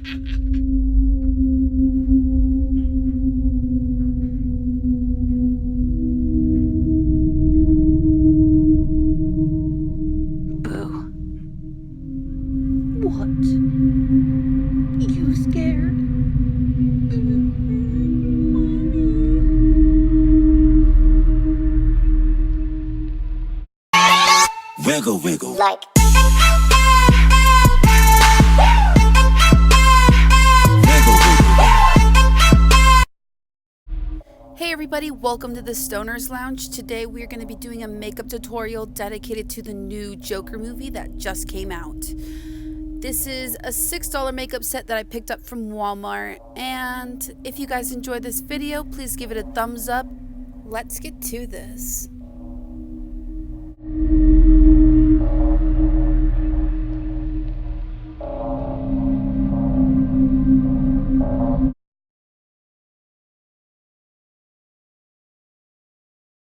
Boo. What? You scared? Wiggle, wiggle. Like. Hey everybody, welcome to the Stoners Lounge. Today we're going to be doing a makeup tutorial dedicated to the new Joker movie that just came out. This is a $6 makeup set that I picked up from Walmart, and if you guys enjoyed this video, please give it a thumbs up. Let's get to this.